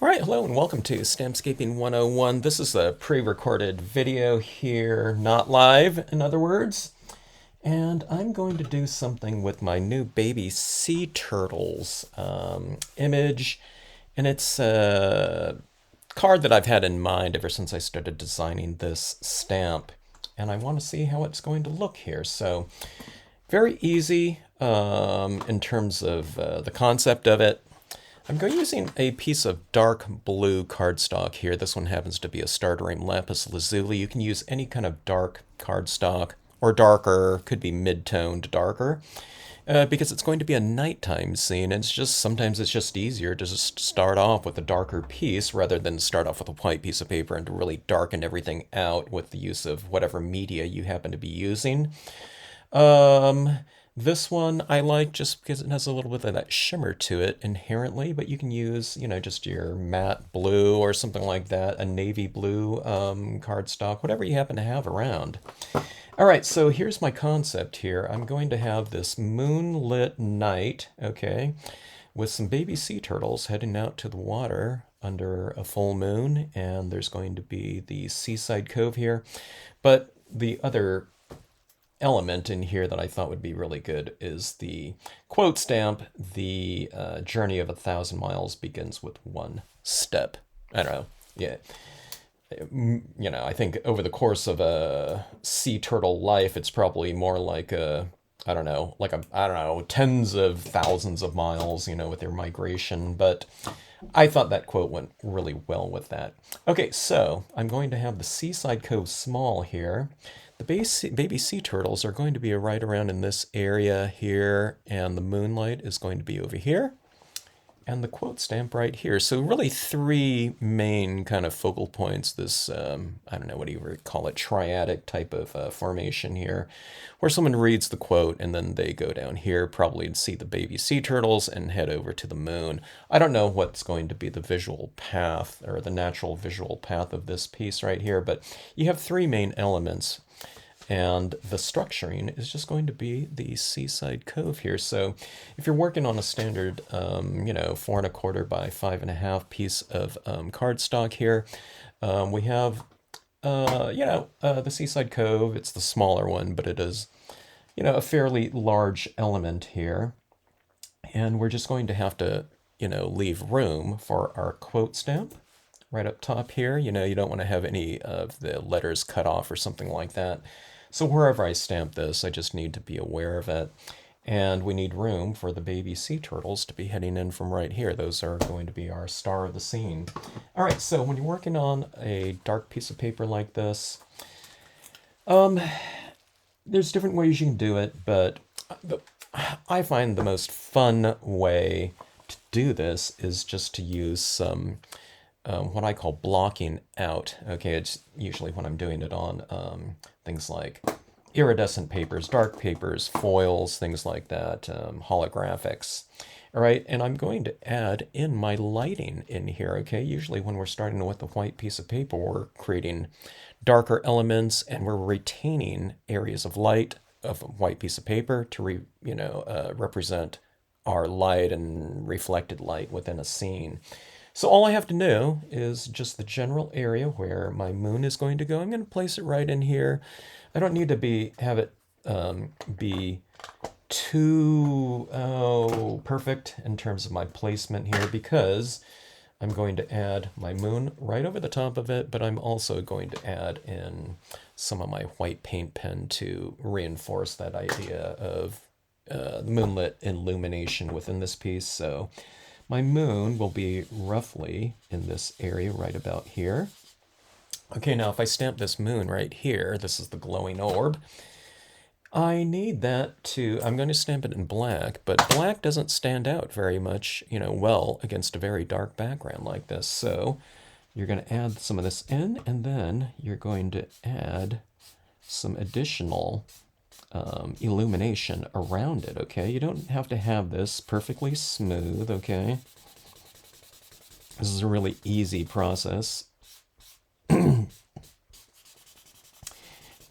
All right, hello and welcome to Stampscaping 101. This is a pre-recorded video here, not live, in other words. And I'm going to do something with my new baby sea turtles image. And it's a card that I've had in mind ever since I started designing this stamp. And I want to see how it's going to look here. So very easy in terms of the concept of it. I'm going using a piece of dark blue cardstock here. This one happens to be a Stardream Lapis Lazuli. You can use any kind of dark cardstock, or darker, could be mid-toned darker, because it's going to be a nighttime scene. And sometimes it's just easier to just start off with a darker piece rather than start off with a white piece of paper and to really darken everything out with the use of whatever media you happen to be using. This one I like just because it has a little bit of that shimmer to it inherently, but you can use, just your matte blue or something like that, a navy blue cardstock, whatever you happen to have around. All right, so here's my concept here. I'm going to have this moonlit night, okay, with some baby sea turtles heading out to the water under a full moon, and there's going to be the seaside cove here. But the other element in here that I thought would be really good is the quote stamp, the journey of 1,000 miles begins with one step. I don't know. Yeah. I think over the course of a sea turtle life, it's probably more like I don't know, tens of thousands of miles, with their migration. But I thought that quote went really well with that. Okay, so I'm going to have the Seaside Cove small here. The baby sea turtles are going to be right around in this area here, and the moonlight is going to be over here, and the quote stamp right here. So really three main kind of focal points, this, I don't know, what do you call it, triadic type of formation here, where someone reads the quote and then they go down here, probably to see the baby sea turtles and head over to the moon. I don't know what's going to be the visual path or the natural visual path of this piece right here, but you have three main elements. And the structuring is just going to be the seaside cove here. So if you're working on a standard, 4¼ by 5½ piece of cardstock here, we have, the seaside cove. It's the smaller one, but it is, a fairly large element here. And we're just going to have to, leave room for our quote stamp right up top here. You don't want to have any of the letters cut off or something like that. So wherever I stamp this, I just need to be aware of it. And we need room for the baby sea turtles to be heading in from right here. Those are going to be our star of the scene. All right, so when you're working on a dark piece of paper like this, there's different ways you can do it, but I find the most fun way to do this is just to use some what I call blocking out. Okay, it's usually when I'm doing it on things like iridescent papers, dark papers, foils, things like that, holographics. All right, and I'm going to add in my lighting in here, okay? Usually when we're starting with a white piece of paper, we're creating darker elements and we're retaining areas of light of a white piece of paper to represent our light and reflected light within a scene. So all I have to know is just the general area where my moon is going to go. I'm going to place it right in here. I don't need to have it be too perfect in terms of my placement here, because I'm going to add my moon right over the top of it, but I'm also going to add in some of my white paint pen to reinforce that idea of the moonlit illumination within this piece. So my moon will be roughly in this area right about here. Okay, now if I stamp this moon right here, this is the glowing orb, I need that I'm going to stamp it in black, but black doesn't stand out very much, well against a very dark background like this. So you're going to add some of this in, and then you're going to add some additional illumination around it, okay? You don't have to have this perfectly smooth, okay? This is a really easy process.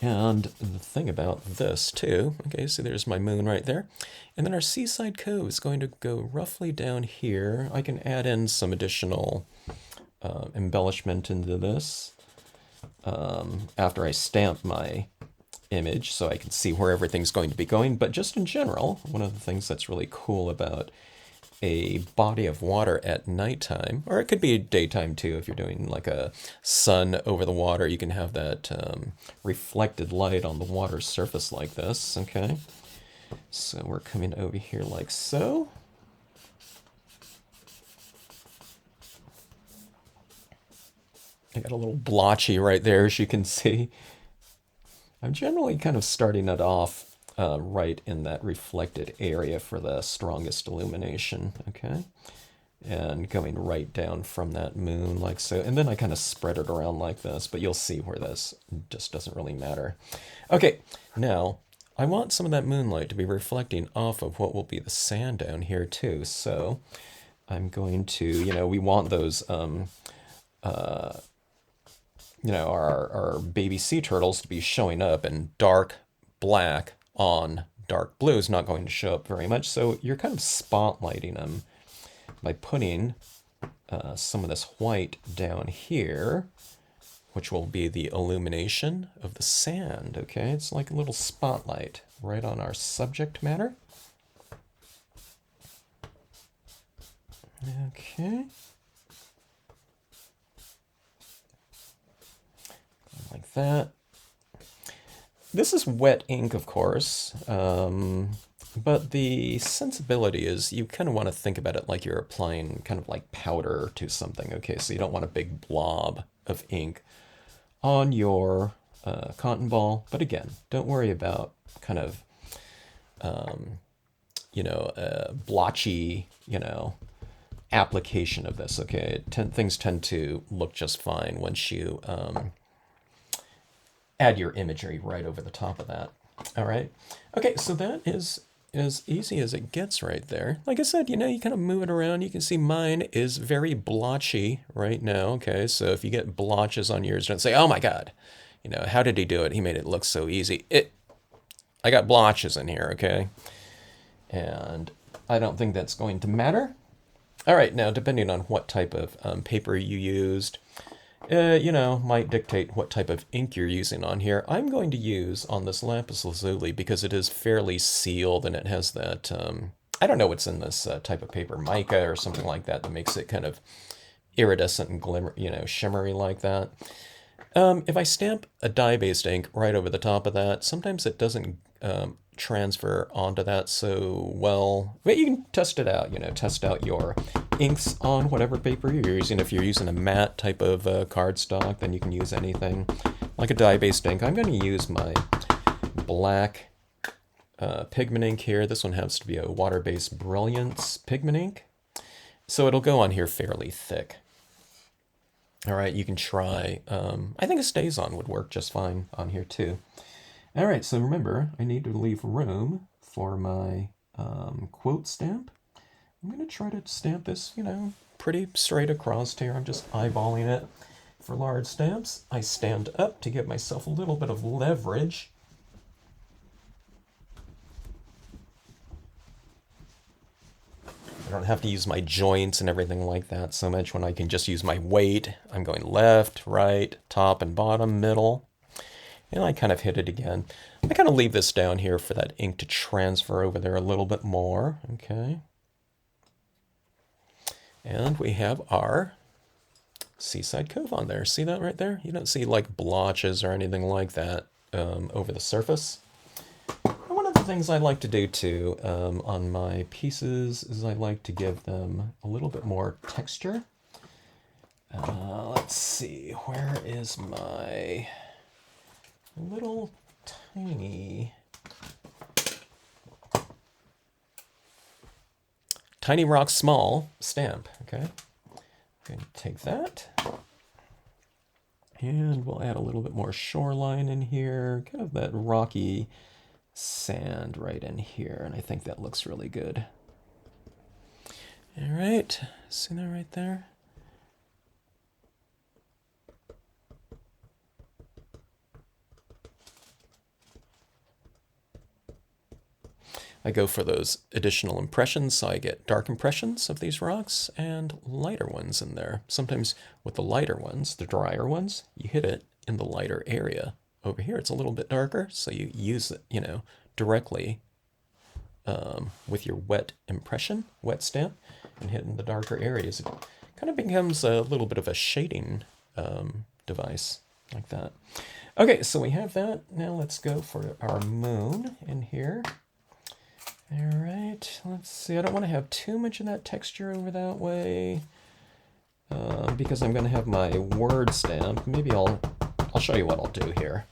And the thing about this too, okay, so there's my moon right there. And then our seaside cove is going to go roughly down here. I can add in some additional embellishment into this after I stamp my image so I can see where everything's going to be going. But just in general, one of the things that's really cool about a body of water at nighttime, or it could be daytime too, if you're doing like a sun over the water, you can have that reflected light on the water surface like this, okay? So we're coming over here like so. I got a little blotchy right there, as you can see. I'm generally kind of starting it off right in that reflected area for the strongest illumination, okay? And going right down from that moon like so. And then I kind of spread it around like this, but you'll see where this just doesn't really matter. Okay, now I want some of that moonlight to be reflecting off of what will be the sand down here too. So I'm going to, we want those, our baby sea turtles to be showing up, and dark black on dark blue is not going to show up very much. So you're kind of spotlighting them by putting some of this white down here, which will be the illumination of the sand, okay? It's like a little spotlight right on our subject matter. Okay. Like that. This is wet ink, of course, but the sensibility is you kind of want to think about it like you're applying kind of like powder to something, okay? So you don't want a big blob of ink on your cotton ball. But again, don't worry about kind of, blotchy, application of this, okay? Things tend to look just fine once you add your imagery right over the top of that. All right. Okay, so that is as easy as it gets right there. Like I said, you kind of move it around. You can see mine is very blotchy right now. Okay, so if you get blotches on yours, don't say, oh my God, how did he do it? He made it look so easy. I got blotches in here, okay? And I don't think that's going to matter. All right, now depending on what type of paper you used, might dictate what type of ink you're using on here. I'm going to use on this lapis lazuli because it is fairly sealed and it has that, I don't know what's in this type of paper, mica or something like that makes it kind of iridescent and glimmer, shimmery like that. If I stamp a dye-based ink right over the top of that, sometimes it doesn't transfer onto that so well. But you can test it out, test out your inks on whatever paper you're using. If you're using a matte type of cardstock, then you can use anything like a dye-based ink. I'm going to use my black pigment ink here. This one has to be a water-based Brilliance pigment ink. So it'll go on here fairly thick. All right, you can try, I think a StazOn would work just fine on here too. All right, so remember, I need to leave room for my quote stamp. I'm going to try to stamp this, pretty straight across here. I'm just eyeballing it. For large stamps, I stand up to give myself a little bit of leverage. I don't have to use my joints and everything like that so much when I can just use my weight. I'm going left, right, top and bottom, middle. And I kind of hit it again. I kind of leave this down here for that ink to transfer over there a little bit more. Okay. And we have our Seaside Cove on there. See that right there? You don't see like blotches or anything like that over the surface. And one of the things I like to do too on my pieces is I like to give them a little bit more texture. Let's see, where is my little tiny rock small stamp, okay? I'm going to take that and we'll add a little bit more shoreline in here, kind of that rocky sand right in here, and I think that looks really good. All right, see that right there? I go for those additional impressions, so I get dark impressions of these rocks and lighter ones in there. Sometimes with the lighter ones, the drier ones, you hit it in the lighter area. Over here, it's a little bit darker, so you use it, directly with your wet impression, wet stamp, and hit in the darker areas. It kind of becomes a little bit of a shading device like that. Okay, so we have that. Now let's go for our moon in here. All right, let's see. I don't want to have too much of that texture over that way because I'm going to have my word stamp. Maybe I'll show you what I'll do here.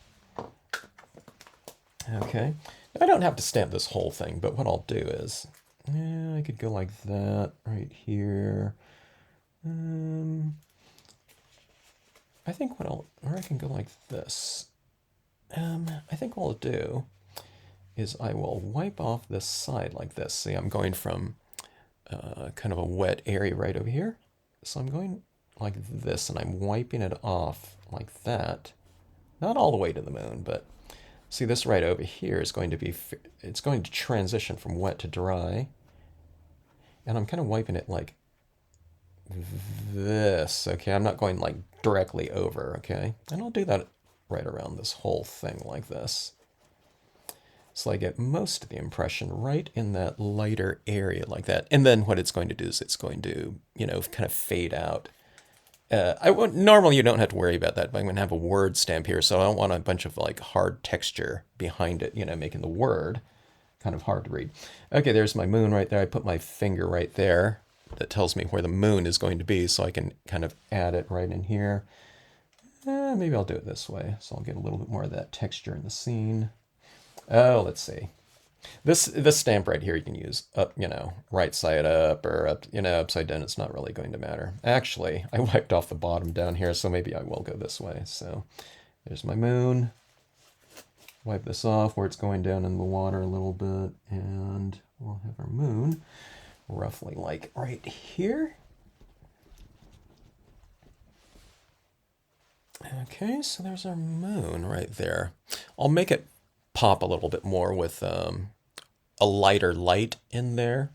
Okay, I don't have to stamp this whole thing, but what I'll do is, I could go like that right here. I think or I can go like this. I think what I'll do is I will wipe off this side like this. See, I'm going from kind of a wet area right over here. So I'm going like this, and I'm wiping it off like that. Not all the way to the moon, but see, this right over here is going to be, it's going to transition from wet to dry. And I'm kind of wiping it like this, okay? I'm not going like directly over, okay? And I'll do that right around this whole thing like this. So I get most of the impression right in that lighter area like that. And then what it's going to do is it's going to, kind of fade out. Normally you don't have to worry about that, but I'm going to have a word stamp here, so I don't want a bunch of like hard texture behind it, making the word kind of hard to read. Okay, there's my moon right there. I put my finger right there. That tells me where the moon is going to be, so I can kind of add it right in here. Maybe I'll do it this way, so I'll get a little bit more of that texture in the scene. Oh, let's see. This stamp right here you can use up, right side up or up, upside down. It's not really going to matter. Actually, I wiped off the bottom down here, so maybe I will go this way. So there's my moon. Wipe this off where it's going down in the water a little bit, and we'll have our moon roughly like right here. Okay, so there's our moon right there. I'll make it pop a little bit more with a lighter light in there.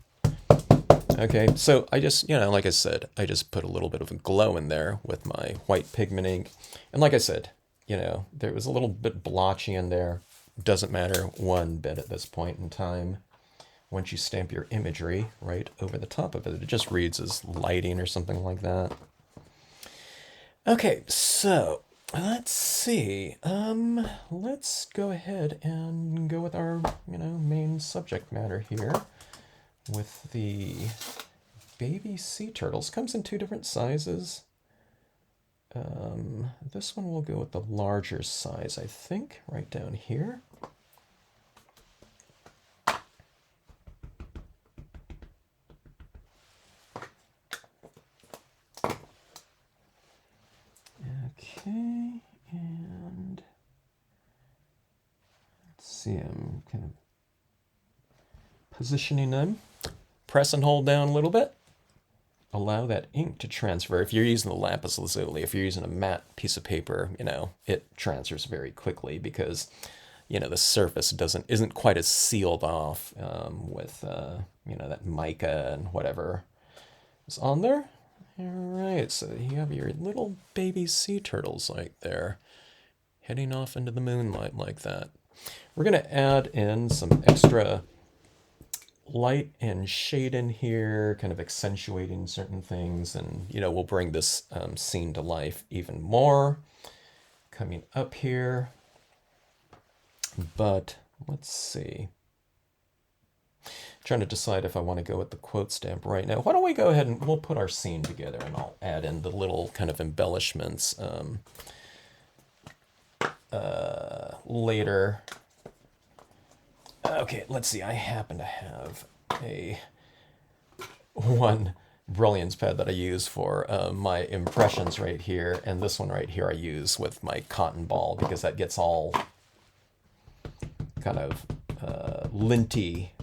Okay, so I just, like I said, I just put a little bit of a glow in there with my white pigment ink. And like I said, there was a little bit blotchy in there. Doesn't matter one bit at this point in time. Once you stamp your imagery right over the top of it, it just reads as lighting or something like that. Okay, so let's see. Let's go ahead and go with our, main subject matter here with the baby sea turtles. Comes in 2 different sizes. This one will go with the larger size, I think, right down here. Okay, and let's see, I'm kind of positioning them. Press and hold down a little bit. Allow that ink to transfer. If you're using the lapis lazuli, if you're using a matte piece of paper, it transfers very quickly because, the surface isn't quite as sealed off with, that mica and whatever is on there. All right, so you have your little baby sea turtles right there, heading off into the moonlight like that. We're going to add in some extra light and shade in here, kind of accentuating certain things, and we'll bring this scene to life even more coming up here. But let's see. Trying to decide if I want to go with the quote stamp right now. Why don't we go ahead and we'll put our scene together, and I'll add in the little kind of embellishments later. Okay, let's see. I happen to have one brilliance pad that I use for my impressions right here, and this one right here I use with my cotton ball because that gets all kind of linty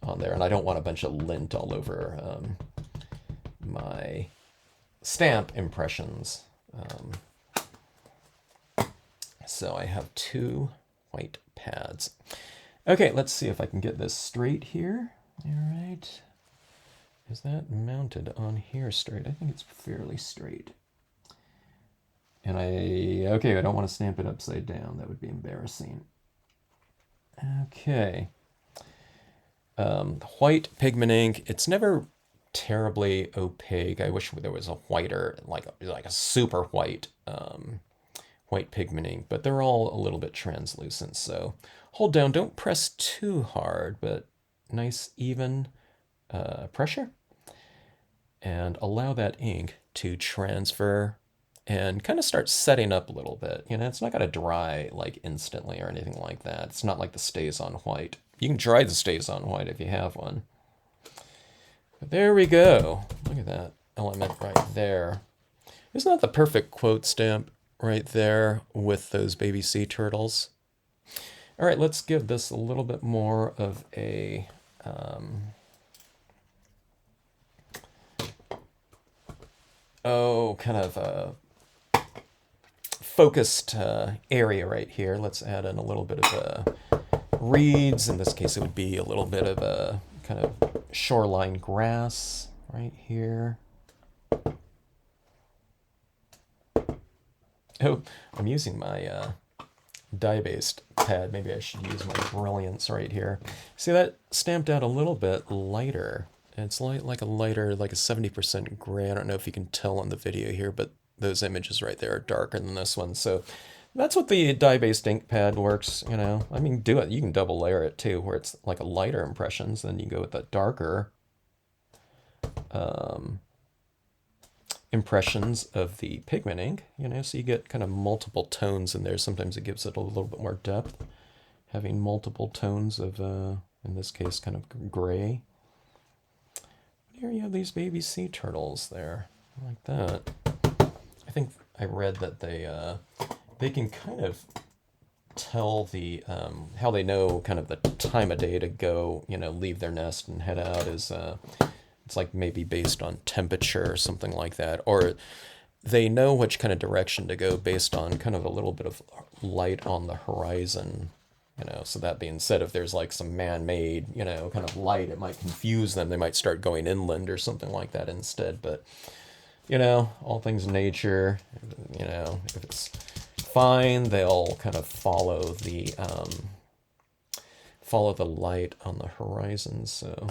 on there, and I don't want a bunch of lint all over my stamp impressions. So I have 2 white pads. Okay, let's see if I can get this straight here. All right. Is that mounted on here straight? I think it's fairly straight. And okay, I don't want to stamp it upside down. That would be embarrassing. Okay. White pigment ink. It's never terribly opaque. I wish there was a whiter, like a super white white pigment ink, but they're all a little bit translucent. So hold down, don't press too hard, but nice even pressure, and allow that ink to transfer and kind of start setting up a little bit. You know, it's not going to dry like instantly or anything like that. It's not like the Stays on White. You can try the Stays on White if you have one. But there we go. Look at that element right there. Isn't that the perfect quote stamp right there with those baby sea turtles? All right, let's give this a little bit more of a kind of a focused area right here. Let's add in a little bit of reeds. In this case, it would be a little bit of a kind of shoreline grass right here. Oh, I'm using my dye-based pad. Maybe I should use my Brilliance right here. See, that stamped out a little bit lighter. It's like a lighter, like a 70% gray. I don't know if you can tell on the video here, but those images right there are darker than this one. So that's what the dye-based ink pad works, you know. I mean, do it. You can double layer it too, where it's like a lighter impressions. Then you go with the darker impressions of the pigment ink, you know, so you get kind of multiple tones in there. Sometimes it gives it a little bit more depth, having multiple tones of, in this case, kind of gray. Here you have these baby sea turtles there, like that. I think I read that they can kind of tell the how they know kind of the time of day to go, you know, leave their nest and head out is it's like maybe based on temperature or something like that, or they know which kind of direction to go based on kind of a little bit of light on the horizon. You know, so that being said, if there's like some man-made, you know, kind of light, it might confuse them. They might start going inland or something like that instead. But, you know, all things nature, you know, if it's fine, they'll kind of follow the light on the horizon. So,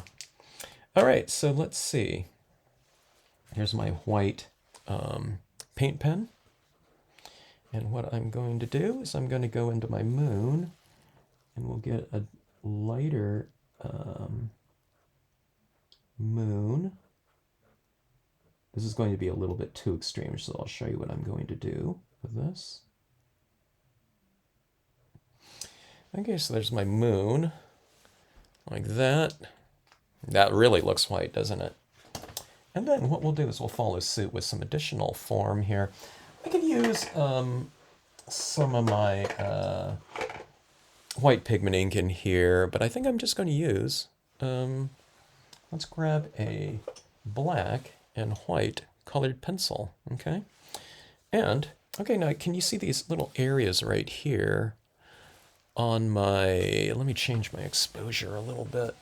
all right, so let's see. Here's my white paint pen. And what I'm going to do is I'm going to go into my moon, and we'll get a lighter moon. This is going to be a little bit too extreme, so I'll show you what I'm going to do with this. Okay, so there's my moon, like that. That really looks white, doesn't it? And then what we'll do is we'll follow suit with some additional form here. I could use some of my white pigment ink in here, but I think I'm just going to use, let's grab a black and white colored pencil, okay? And, okay, now can you see these little areas right here on my, let me change my exposure a little bit.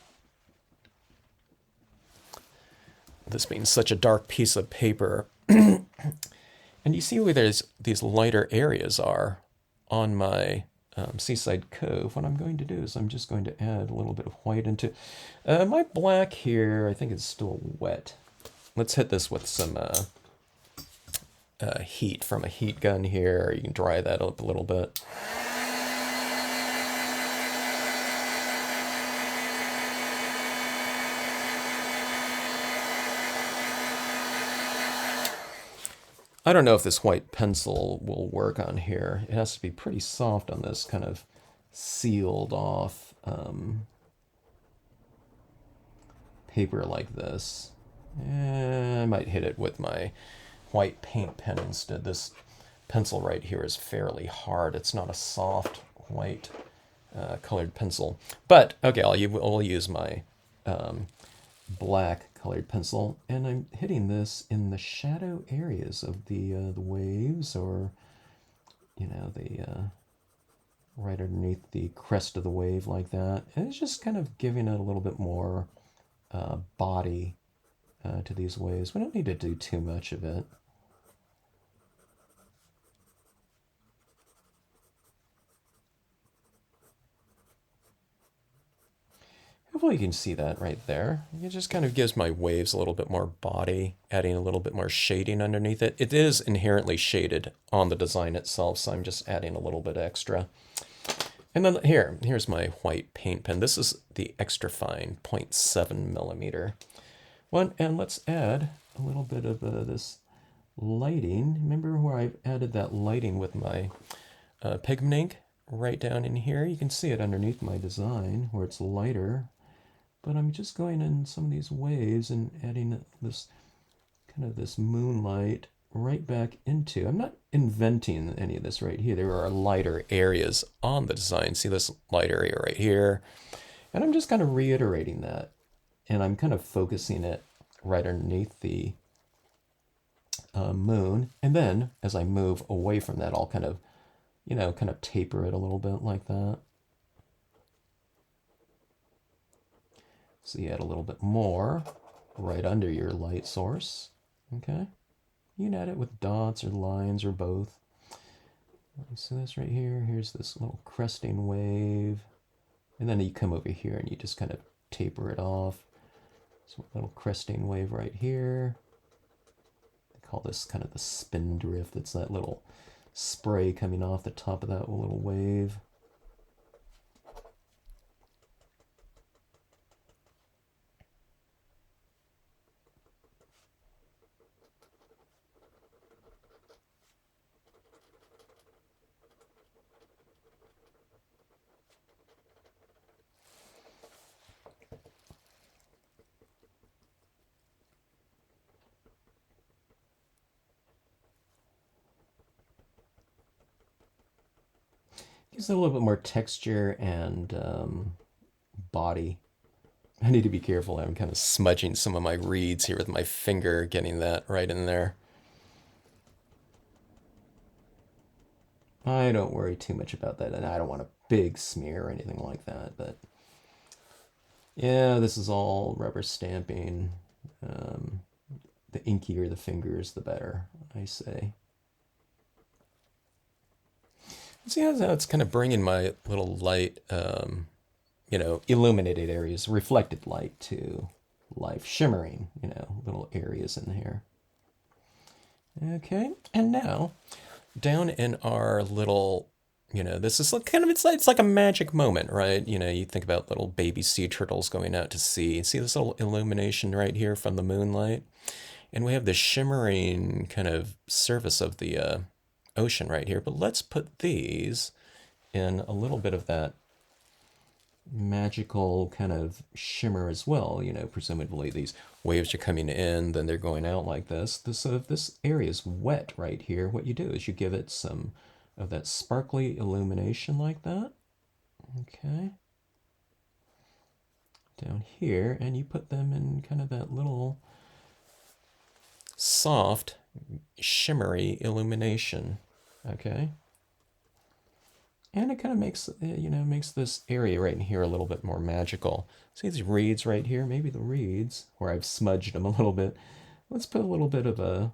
This being such a dark piece of paper. And you see where there's these lighter areas are on my Seaside Cove. What I'm going to do is I'm just going to add a little bit of white into my black here. I think it's still wet. Let's hit this with some heat from a heat gun here. You can dry that up a little bit. I don't know if this white pencil will work on here. It has to be pretty soft on this kind of sealed off paper like this. I might hit it with my white paint pen instead. This pencil right here is fairly hard. It's not a soft white colored pencil. But, okay, I'll use my black colored pencil, and I'm hitting this in the shadow areas of the waves, or, you know, right underneath the crest of the wave like that. And it's just kind of giving it a little bit more body to these waves. We don't need to do too much of it. Hopefully you can see that right there. It just kind of gives my waves a little bit more body, adding a little bit more shading underneath it. It is inherently shaded on the design itself, so I'm just adding a little bit extra. And then here's my white paint pen. This is the extra fine 0.7 millimeter one. And let's add a little bit of this lighting. Remember where I've added that lighting with my pigment ink? Right down in here. You can see it underneath my design where it's lighter. But I'm just going in some of these waves and adding this kind of this moonlight right back into. I'm not inventing any of this right here. There are lighter areas on the design. See this light area right here? And I'm just kind of reiterating that. And I'm kind of focusing it right underneath the moon. And then as I move away from that, I'll kind of, kind of taper it a little bit like that. So you add a little bit more right under your light source. Okay. You can add it with dots or lines or both. You see this right here? Here's this little cresting wave. And then you come over here and you just kind of taper it off. So a little cresting wave right here. They call this kind of the spin drift. It's that little spray coming off the top of that little wave. Gives it a little bit more texture and body. I need to be careful. I'm kind of smudging some of my reeds here with my finger, getting that right in there. I don't worry too much about that, and I don't want a big smear or anything like that, but yeah, this is all rubber stamping. The inkier the fingers, the better, I say. See how it's kind of bringing my little light, illuminated areas, reflected light to life, shimmering, little areas in here. Okay, and now down in our little, this is kind of, it's like a magic moment, right? You think about little baby sea turtles going out to sea. See this little illumination right here from the moonlight? And we have the shimmering kind of surface of the ocean right here. But let's put these in a little bit of that magical kind of shimmer as well. Presumably these waves are coming in, then they're going out like this. So if this area is wet right here, what you do is you give it some of that sparkly illumination like that. Okay. Down here, and you put them in kind of that little soft, shimmery illumination. Okay. And it kind of makes this area right in here a little bit more magical. See these reeds right here? Maybe the reeds, where I've smudged them a little bit. Let's put a little bit of a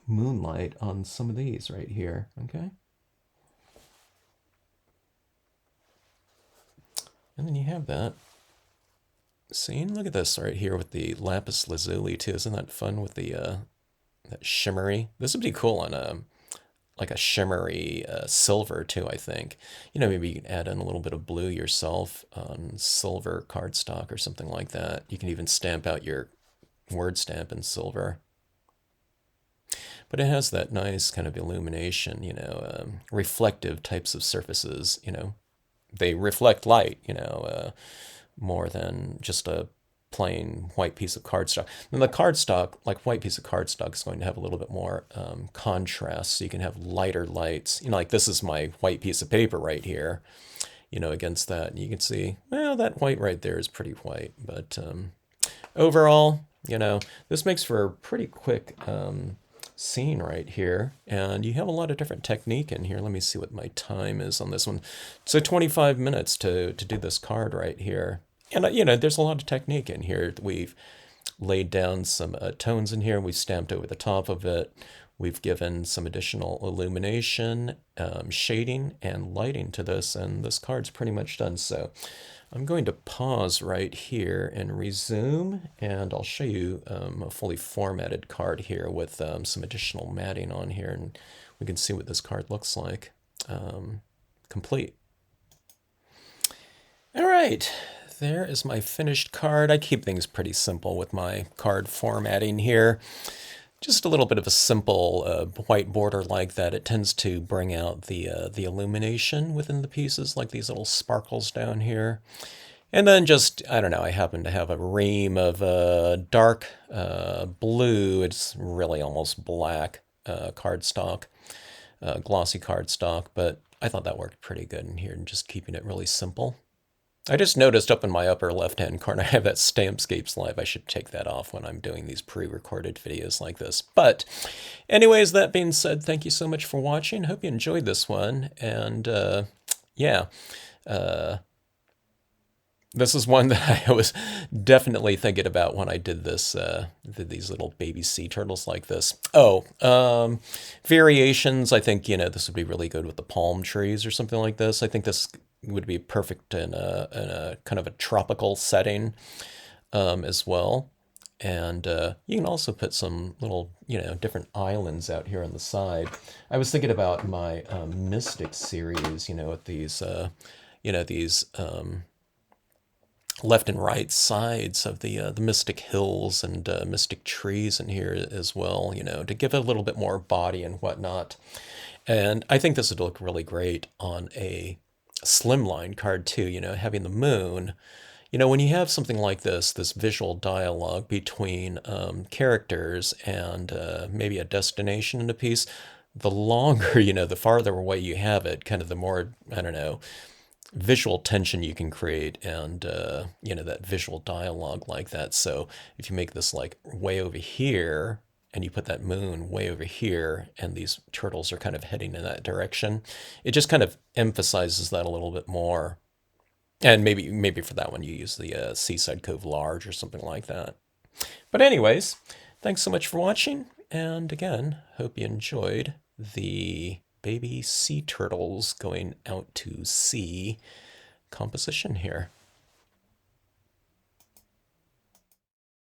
moonlight on some of these right here, okay? And then you have that scene. Look at this right here with the lapis lazuli too. Isn't that fun with the that shimmery? This would be cool on a like a shimmery silver too, I think. Maybe you can add in a little bit of blue yourself on silver cardstock or something like that. You can even stamp out your word stamp in silver. But it has that nice kind of illumination, reflective types of surfaces, they reflect light, more than just a plain white piece of cardstock. And the cardstock, like white piece of cardstock, is going to have a little bit more contrast, so you can have lighter lights. Like this is my white piece of paper right here, against that. And you can see, well, that white right there is pretty white. But overall, this makes for a pretty quick scene right here. And you have a lot of different technique in here. Let me see what my time is on this one. So 25 minutes to do this card right here. And, there's a lot of technique in here. We've laid down some tones in here. We've stamped over the top of it. We've given some additional illumination, shading, and lighting to this, and this card's pretty much done. So I'm going to pause right here and resume, and I'll show you a fully formatted card here with some additional matting on here, and we can see what this card looks like complete. All right, there is my finished card. I keep things pretty simple with my card formatting here. Just a little bit of a simple white border like that. It tends to bring out the illumination within the pieces, like these little sparkles down here. And then just, I don't know, I happen to have a ream of dark blue. It's really almost black cardstock, glossy cardstock, but I thought that worked pretty good in here, and just keeping it really simple. I just noticed up in my upper left-hand corner, I have that Stampscapes Live. I should take that off when I'm doing these pre-recorded videos like this. But anyways, that being said, thank you so much for watching. Hope you enjoyed this one. And yeah, this is one that I was definitely thinking about when I did this, did these little baby sea turtles like this. Oh, variations. I think, this would be really good with the palm trees or something like this. I think this would be perfect in a kind of a tropical setting as well. And you can also put some little, different islands out here on the side. I was thinking about my Mystic series, with these, these left and right sides of the Mystic Hills and Mystic trees in here as well, to give it a little bit more body and whatnot. And I think this would look really great on a slimline card too, having the moon. When you have something like this visual dialogue between characters and maybe a destination in a piece, the longer, the farther away you have it, kind of the more, I don't know, visual tension you can create, and that visual dialogue like that. So if you make this like way over here, and you put that moon way over here, and these turtles are kind of heading in that direction, it just kind of emphasizes that a little bit more. And maybe for that one you use the Seaside Cove Large or something like that. But anyways, thanks so much for watching, and again, hope you enjoyed the baby sea turtles going out to sea composition here.